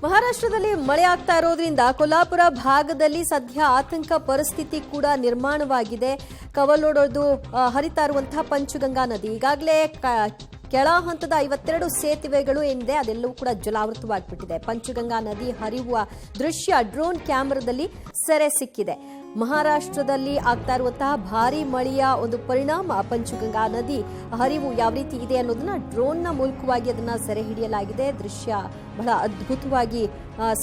ಮಹಾರಾಷ್ಟ್ರದಲ್ಲಿ ಮಳೆ ಆಗ್ತಾ ಇರೋದ್ರಿಂದ ಕೊಲ್ಹಾಪುರ ಭಾಗದಲ್ಲಿ ಸದ್ಯ ಆತಂಕ ಪರಿಸ್ಥಿತಿ ಕೂಡ ನಿರ್ಮಾಣವಾಗಿದೆ. ಕವಲೊಡೆದು ಹರಿತಾ ಇರುವಂತಹ ಪಂಚಗಂಗಾ ನದಿ ಈಗಾಗಲೇ ಕೆಳ ಹಂತದ 52 ಸೇತುವೆಗಳು ಏನಿದೆ ಅದೆಲ್ಲವೂ ಕೂಡ ಜಲಾವೃತವಾಗಿಬಿಟ್ಟಿದೆ. ಪಂಚಗಂಗಾ ನದಿ ಹರಿಯುವ ದೃಶ್ಯ ಡ್ರೋನ್ ಕ್ಯಾಮೆರಾದಲ್ಲಿ ಸೆರೆ ಸಿಕ್ಕಿದೆ. ಮಹಾರಾಷ್ಟ್ರದಲ್ಲಿ ಆಗ್ತಾ ಇರುವಂತಹ ಭಾರಿ ಮಳೆಯ ಒಂದು ಪರಿಣಾಮ ಪಂಚಗಂಗಾ ನದಿ ಹರಿವು ಯಾವ ರೀತಿ ಇದೆ ಅನ್ನೋದನ್ನ ಡ್ರೋನ್ನ ಮೂಲಕವಾಗಿ ಅದನ್ನ ಸೆರೆ ಹಿಡಿಯಲಾಗಿದೆ. ದೃಶ್ಯ ಬಹಳ ಅದ್ಭುತವಾಗಿ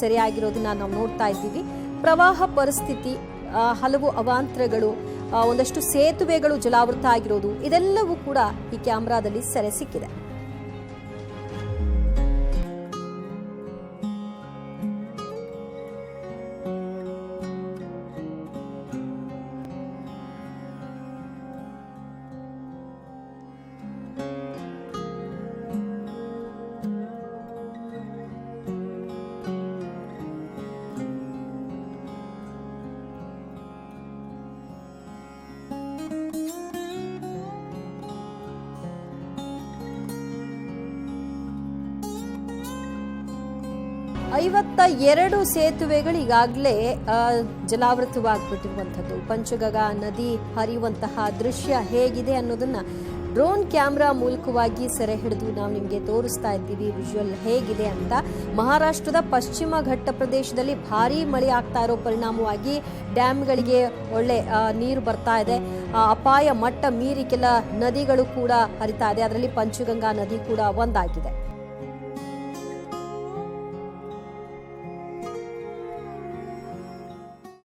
ಸೆರೆಯಾಗಿರೋದನ್ನ ನಾವು ನೋಡ್ತಾ ಇದ್ದೀವಿ. ಪ್ರವಾಹ ಪರಿಸ್ಥಿತಿ, ಹಲವು ಅವಾಂತರಗಳು, ಒಂದಷ್ಟು ಸೇತುವೆಗಳು ಜಲಾವೃತ ಆಗಿರೋದು ಇದೆಲ್ಲವೂ ಕೂಡ ಈ ಕ್ಯಾಮೆರಾದಲ್ಲಿ ಸೆರೆ ಸಿಕ್ಕಿದೆ. ಐವತ್ತ 2 ಸೇತುವೆಗಳು ಈಗಾಗಲೇ ಜಲಾವೃತವಾಗಿಬಿಟ್ಟಿರುವಂಥದ್ದು. ಪಂಚಗಂಗಾ ನದಿ ಹರಿಯುವಂತಹ ದೃಶ್ಯ ಹೇಗಿದೆ ಅನ್ನೋದನ್ನ ಡ್ರೋನ್ ಕ್ಯಾಮೆರಾ ಮೂಲಕವಾಗಿ ಸೆರೆ ಹಿಡಿದು ನಾವು ನಿಮಗೆ ತೋರಿಸ್ತಾ ಇದ್ದೀವಿ. ವಿಜುವಲ್ ಹೇಗಿದೆ ಅಂತ. ಮಹಾರಾಷ್ಟ್ರದ ಪಶ್ಚಿಮ ಘಟ್ಟ ಪ್ರದೇಶದಲ್ಲಿ ಭಾರೀ ಮಳೆ ಆಗ್ತಾ ಇರೋ ಪರಿಣಾಮವಾಗಿ ಡ್ಯಾಮ್ಗಳಿಗೆ ಒಳ್ಳೆ ನೀರು ಬರ್ತಾ ಇದೆ. ಅಪಾಯ ಮಟ್ಟ ಮೀರಿ ಕೆಲ ನದಿಗಳು ಕೂಡ ಹರಿತಾ ಇದೆ. ಅದರಲ್ಲಿ ಪಂಚಗಂಗಾ ನದಿ ಕೂಡ ಒಂದಾಗಿದೆ.